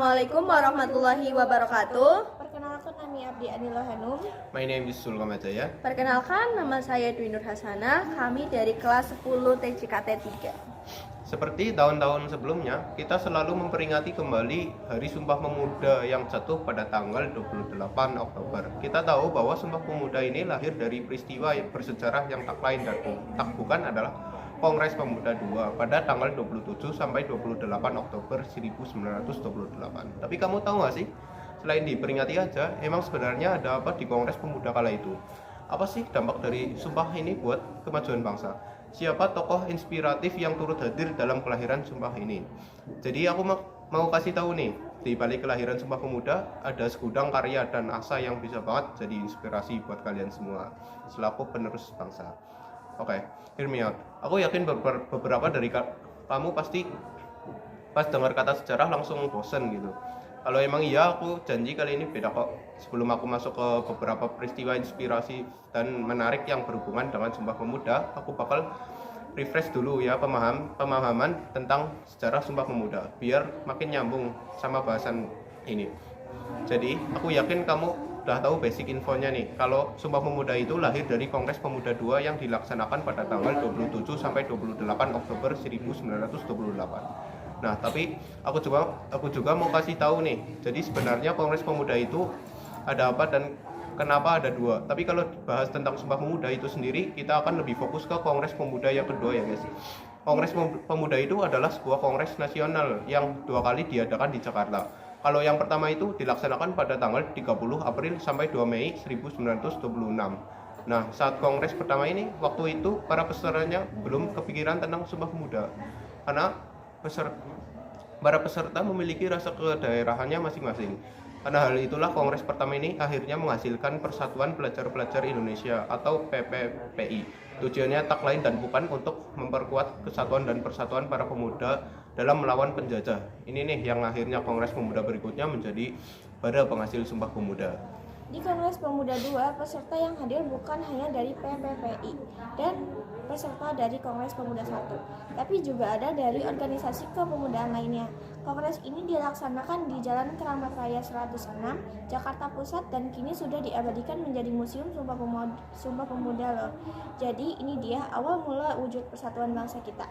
Assalamualaikum warahmatullahi wabarakatuh. Perkenalkan, kami Abdi Anila Hanum. My name is Sulkamajaya. Perkenalkan, nama saya Dwi Nur Hasanah. Kami dari kelas 10 TJKT 3. Seperti tahun-tahun sebelumnya, kita selalu memperingati kembali Hari Sumpah Pemuda yang jatuh pada tanggal 28 Oktober. Kita tahu bahwa Sumpah Pemuda ini lahir dari peristiwa yang bersejarah yang tak lain dan tak bukan adalah Kongres Pemuda II pada tanggal 27 sampai 28 Oktober 1928. Tapi kamu tahu gak sih, selain diperingati aja, emang sebenarnya ada apa di Kongres Pemuda kala itu? Apa sih dampak dari sumpah ini buat kemajuan bangsa? Siapa tokoh inspiratif yang turut hadir dalam kelahiran sumpah ini? Jadi aku mau kasih tahu nih, di balik kelahiran Sumpah Pemuda ada segudang karya dan asa yang bisa banget jadi inspirasi buat kalian semua selaku penerus bangsa. Oke, hear me out. Aku yakin beberapa dari kamu pasti pas dengar kata sejarah langsung bosen gitu. Kalau emang iya, aku janji kali ini beda kok. Sebelum aku masuk ke beberapa peristiwa inspirasi dan menarik yang berhubungan dengan Sumpah Pemuda, aku bakal refresh dulu ya pemahaman tentang sejarah Sumpah Pemuda biar makin nyambung sama bahasan ini. Jadi, aku yakin kamu udah tahu basic infonya nih, kalau Sumpah Pemuda itu lahir dari Kongres Pemuda II yang dilaksanakan pada tanggal 27 sampai 28 Oktober 1928. Nah, tapi aku juga mau kasih tahu nih. Jadi sebenarnya Kongres Pemuda itu ada apa dan kenapa ada dua. Tapi kalau bahas tentang Sumpah Pemuda itu sendiri, kita akan lebih fokus ke Kongres Pemuda yang kedua ya guys. Kongres Pemuda itu adalah sebuah kongres nasional yang 2 kali diadakan di Jakarta. Kalau yang pertama itu dilaksanakan pada tanggal 30 April sampai 2 Mei 1926. Nah, saat kongres pertama ini, waktu itu para pesertanya belum kepikiran tentang Sumpah Pemuda. Karena para peserta memiliki rasa kedaerahannya masing-masing. Karena hal itulah kongres pertama ini akhirnya menghasilkan Persatuan Pelajar-Pelajar Indonesia atau PPPI. Tujuannya tak lain dan bukan untuk memperkuat kesatuan dan persatuan para pemuda dalam melawan penjajah. Ini nih yang akhirnya Kongres Pemuda berikutnya menjadi pada penghasil Sumpah Pemuda. Di Kongres Pemuda II, peserta yang hadir bukan hanya dari PPPI dan peserta dari Kongres Pemuda I, tapi juga ada dari organisasi kepemudaan lainnya. Kongres ini dilaksanakan di Jalan Keramat Raya 106, Jakarta Pusat, dan kini sudah diabadikan menjadi Museum Sumpah Pemuda loh. Jadi ini dia awal mula wujud persatuan bangsa kita.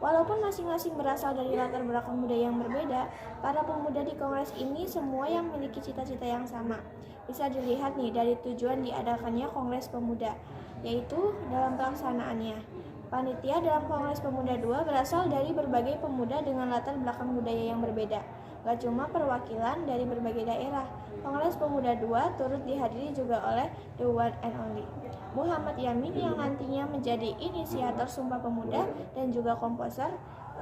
Walaupun masing-masing berasal dari latar belakang budaya yang berbeda, para pemuda di kongres ini semua yang memiliki cita-cita yang sama. Bisa dilihat nih dari tujuan diadakannya Kongres Pemuda, yaitu dalam pelaksanaannya. Panitia dalam Kongres Pemuda II berasal dari berbagai pemuda dengan latar belakang budaya yang berbeda. Gak cuma perwakilan dari berbagai daerah, Kongres Pemuda II turut dihadiri juga oleh the one and only Muhammad Yamin yang nantinya menjadi inisiator Sumpah Pemuda dan juga komposer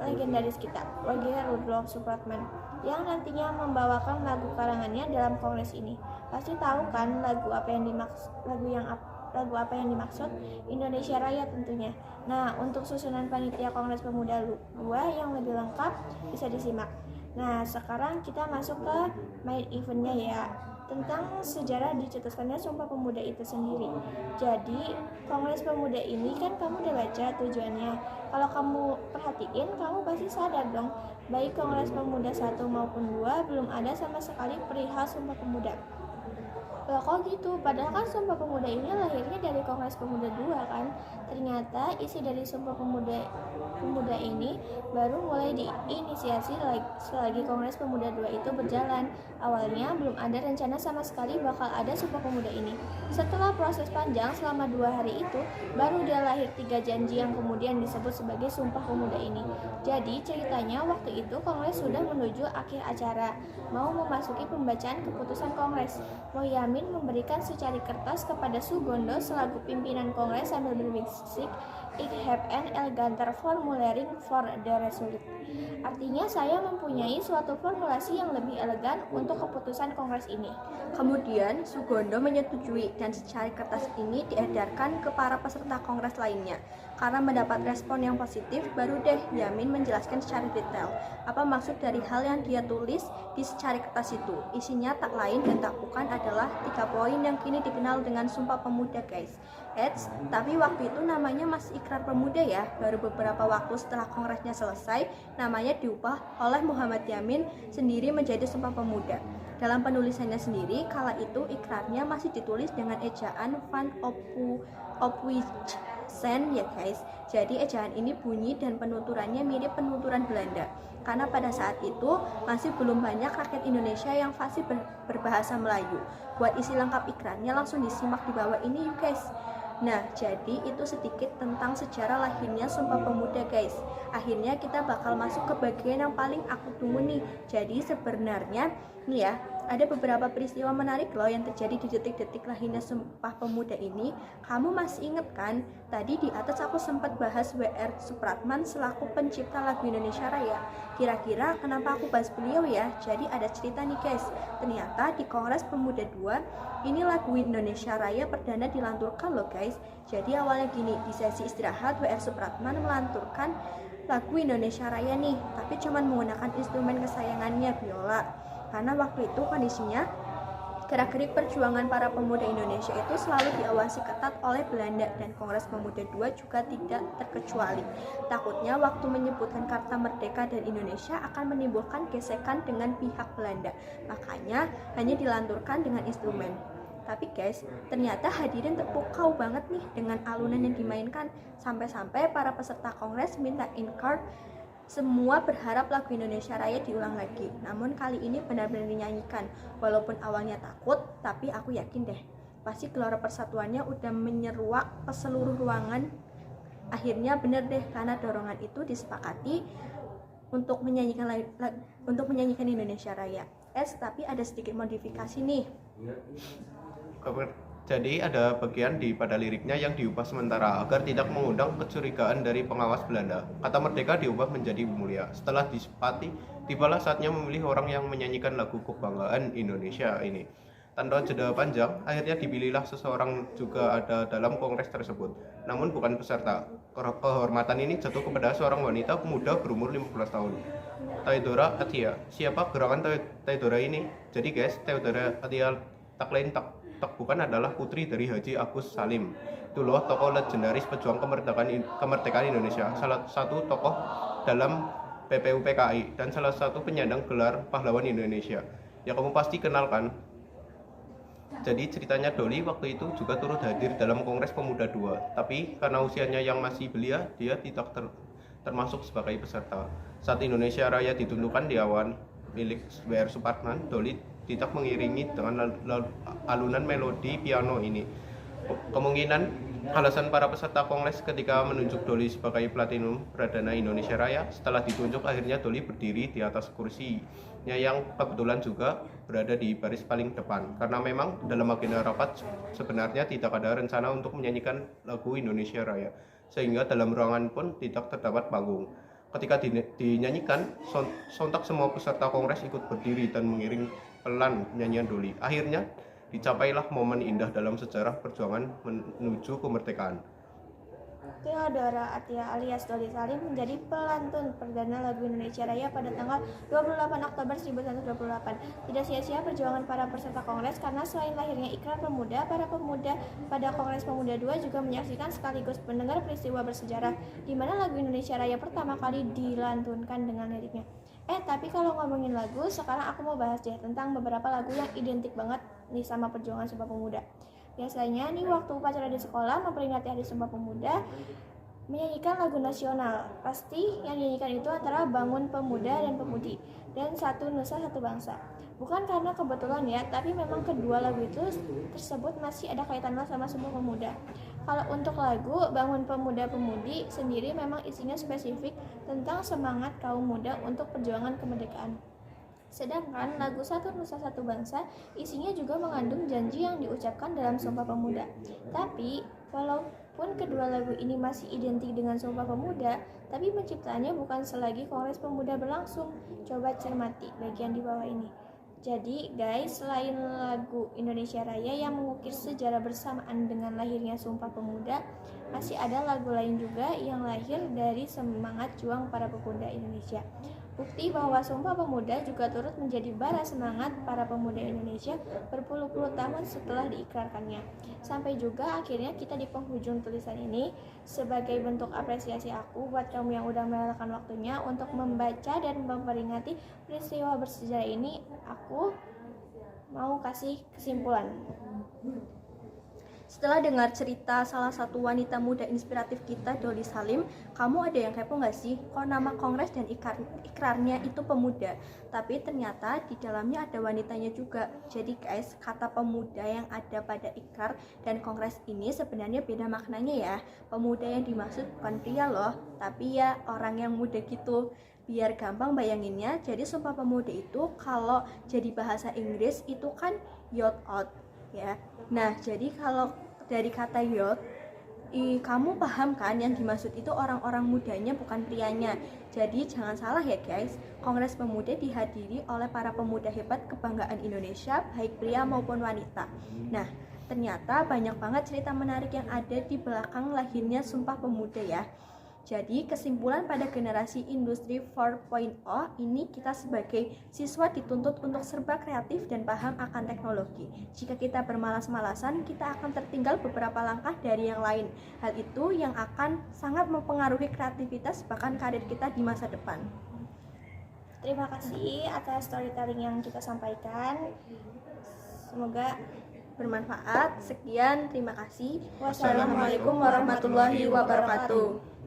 legendaris kita, W.G. Rudolf Supratman, yang nantinya membawakan lagu karangannya dalam kongres ini. Pasti tahu kan lagu apa yang dimaksud? Indonesia Raya tentunya. Nah, untuk susunan panitia Kongres Pemuda II yang lebih lengkap bisa disimak. Nah, sekarang kita masuk ke main eventnya ya, tentang sejarah dicetuskannya Sumpah Pemuda itu sendiri. Jadi, Kongres Pemuda ini kan kamu udah baca tujuannya. Kalau kamu perhatiin, kamu pasti sadar dong, baik Kongres Pemuda 1 maupun 2 belum ada sama sekali perihal Sumpah Pemuda. Loh kok gitu? Padahal kan Sumpah Pemuda ini lahirnya dari Kongres Pemuda II kan? Ternyata isi dari Sumpah Pemuda ini baru mulai diinisiasi selagi Kongres Pemuda II itu berjalan. Awalnya belum ada rencana sama sekali bakal ada Sumpah Pemuda ini. Setelah proses panjang selama 2 hari itu, baru dia lahir 3 janji yang kemudian disebut sebagai Sumpah Pemuda ini. Jadi ceritanya waktu itu Kongres sudah menuju akhir acara, mau memasuki pembacaan keputusan Kongres. Yamin memberikan secari kertas kepada Sugondo selaku pimpinan Kongres sambil berbisik, "Ik heb een eleganter formulering for the resolution." Artinya saya mempunyai suatu formulasi yang lebih elegan untuk keputusan Kongres ini. Kemudian Sugondo menyetujui dan secari kertas ini diedarkan ke para peserta kongres lainnya. Karena mendapat respon yang positif, baru deh Yamin menjelaskan secara detail apa maksud dari hal yang dia tulis di secari kertas itu. Isinya tak lain dan tak bukan adalah 3 poin yang kini dikenal dengan Sumpah Pemuda guys. Tapi waktu itu namanya masih Ikrar Pemuda ya. Baru beberapa waktu setelah kongresnya selesai, namanya diubah oleh Muhammad Yamin sendiri menjadi Sumpah Pemuda. Dalam penulisannya sendiri, kala itu ikrarnya masih ditulis dengan ejaan Van Ophuijsen ya guys. Jadi ejaan ini bunyi dan penuturannya mirip penuturan Belanda. Karena pada saat itu masih belum banyak rakyat Indonesia yang fasih berbahasa Melayu. Buat isi lengkap ikrarnya langsung disimak di bawah ini yuk guys. Nah, jadi itu sedikit tentang sejarah lahirnya Sumpah Pemuda guys. Akhirnya kita bakal masuk ke bagian yang paling aku tunggu nih. Jadi sebenarnya nih ya, ada beberapa peristiwa menarik loh yang terjadi di detik-detik lahirnya Sumpah Pemuda ini. Kamu masih inget kan? Tadi di atas aku sempat bahas W.R. Supratman selaku pencipta lagu Indonesia Raya. Kira-kira kenapa aku bahas beliau ya? Jadi ada cerita nih guys. Ternyata di Kongres Pemuda 2, ini lagu Indonesia Raya perdana dilanturkan loh guys. Jadi awalnya gini, di sesi istirahat W.R. Supratman melanturkan lagu Indonesia Raya nih, tapi cuman menggunakan instrumen kesayangannya, biola. Karena waktu itu kondisinya gerak-gerik perjuangan para pemuda Indonesia itu selalu diawasi ketat oleh Belanda, dan Kongres Pemuda 2 juga tidak terkecuali. Takutnya waktu menyebutkan Karta Merdeka dan Indonesia akan menimbulkan gesekan dengan pihak Belanda, makanya hanya dilanturkan dengan instrumen. Tapi guys, ternyata hadirin terpukau banget nih dengan alunan yang dimainkan. Sampai-sampai para peserta kongres minta in-card. Semua berharap lagu Indonesia Raya diulang lagi. Namun kali ini benar-benar dinyanyikan. Walaupun awalnya takut, tapi aku yakin deh, pasti gelora persatuannya udah menyeruak ke seluruh ruangan. Akhirnya bener deh, karena dorongan itu disepakati untuk menyanyikan Indonesia Raya. Tapi ada sedikit modifikasi nih. Jadi ada bagian pada liriknya yang diubah sementara agar tidak mengundang kecurigaan dari pengawas Belanda. Kata merdeka diubah menjadi mulia. Setelah disepakati, tibalah saatnya memilih orang yang menyanyikan lagu kebanggaan Indonesia ini. Tanpa jeda panjang, akhirnya dipilihlah seseorang juga ada dalam kongres tersebut. Namun bukan peserta. Kehormatan ini jatuh kepada seorang wanita pemuda berumur 15 tahun. Theodora Atia. Siapa gerakan Theodora ini? Jadi guys, Theodora Atia tak lain tak bukan adalah putri dari Haji Agus Salim. Itu loh tokoh legendaris pejuang kemerdekaan Indonesia, salah satu tokoh dalam PPUPKI dan salah satu penyandang gelar pahlawan Indonesia. Ya kamu pasti kenal kan? Jadi ceritanya Doli waktu itu juga turut hadir dalam Kongres Pemuda 2, tapi karena usianya yang masih belia, dia tidak termasuk sebagai peserta. Saat Indonesia Raya ditunjukkan di awan milik W.R. Supratman, Doli tidak mengiringi dengan alunan melodi piano ini. Kemungkinan alasan para peserta kongres ketika menunjuk Doli sebagai platinum perdana Indonesia Raya, setelah ditunjuk akhirnya Doli berdiri di atas kursinya yang kebetulan juga berada di baris paling depan, karena memang dalam agenda rapat sebenarnya tidak ada rencana untuk menyanyikan lagu Indonesia Raya, sehingga dalam ruangan pun tidak terdapat panggung. Ketika dinyanyikan, sontak semua peserta kongres ikut berdiri dan mengiring pelan nyanyian Doli. Akhirnya dicapailah momen indah dalam sejarah perjuangan menuju kemerdekaan. Theodora Atia alias Doli Salim menjadi pelantun perdana lagu Indonesia Raya pada tanggal 28 Oktober 1928. Tidak sia-sia perjuangan para peserta kongres, karena selain lahirnya Ikrar Pemuda, para pemuda pada Kongres Pemuda 2 juga menyaksikan sekaligus mendengar peristiwa bersejarah di mana lagu Indonesia Raya pertama kali dilantunkan dengan liriknya. Tapi kalau ngomongin lagu, sekarang aku mau bahas deh tentang beberapa lagu yang identik banget nih sama perjuangan Sumpah Pemuda. Biasanya nih waktu upacara di sekolah memperingati Hari Sumpah Pemuda, menyanyikan lagu nasional. Pasti yang dinyanyikan itu antara Bangun Pemuda dan Pemudi dan Satu Nusa Satu Bangsa. Bukan karena kebetulan ya, tapi memang kedua lagu itu tersebut masih ada kaitannya sama Sumpah Pemuda. Kalau untuk lagu Bangun Pemuda Pemudi sendiri memang isinya spesifik tentang semangat kaum muda untuk perjuangan kemerdekaan. Sedangkan lagu Satu Nusa Satu Bangsa isinya juga mengandung janji yang diucapkan dalam Sumpah Pemuda. Tapi walaupun kedua lagu ini masih identik dengan Sumpah Pemuda, tapi penciptaannya bukan selagi Kongres Pemuda berlangsung. Coba cermati bagian di bawah ini. Jadi guys, selain lagu Indonesia Raya yang mengukir sejarah bersamaan dengan lahirnya Sumpah Pemuda, masih ada lagu lain juga yang lahir dari semangat juang para pemuda Indonesia. Bukti bahwa Sumpah Pemuda juga turut menjadi bara semangat para pemuda Indonesia berpuluh-puluh tahun setelah diikrarkannya. Sampai juga akhirnya kita di penghujung tulisan ini, sebagai bentuk apresiasi aku buat kamu yang udah merelakan waktunya untuk membaca dan memperingati peristiwa bersejarah ini, aku mau kasih kesimpulan. Setelah dengar cerita salah satu wanita muda inspiratif kita, Doli Salim, kamu ada yang kepo nggak sih? Kok nama kongres dan ikrarnya itu pemuda? Tapi ternyata di dalamnya ada wanitanya juga. Jadi guys, kata pemuda yang ada pada ikrar dan kongres ini sebenarnya beda maknanya ya. Pemuda yang dimaksud bukan pria loh, tapi ya orang yang muda gitu. Biar gampang bayanginnya, jadi Sumpah Pemuda itu kalau jadi bahasa Inggris itu kan youth out ya. Nah, jadi kalau dari kata youth, kamu paham kan yang dimaksud itu orang-orang mudanya bukan prianya. Jadi jangan salah ya guys, Kongres Pemuda dihadiri oleh para pemuda hebat kebanggaan Indonesia, baik pria maupun wanita. Nah, ternyata banyak banget cerita menarik yang ada di belakang lahirnya Sumpah Pemuda ya. Jadi kesimpulan pada generasi industri 4.0 ini, kita sebagai siswa dituntut untuk serba kreatif dan paham akan teknologi. Jika kita bermalas-malasan, kita akan tertinggal beberapa langkah dari yang lain. Hal itu yang akan sangat mempengaruhi kreativitas bahkan karir kita di masa depan. Terima kasih atas storytelling yang kita sampaikan. Semoga bermanfaat. Sekian, terima kasih. Wassalamualaikum warahmatullahi wabarakatuh.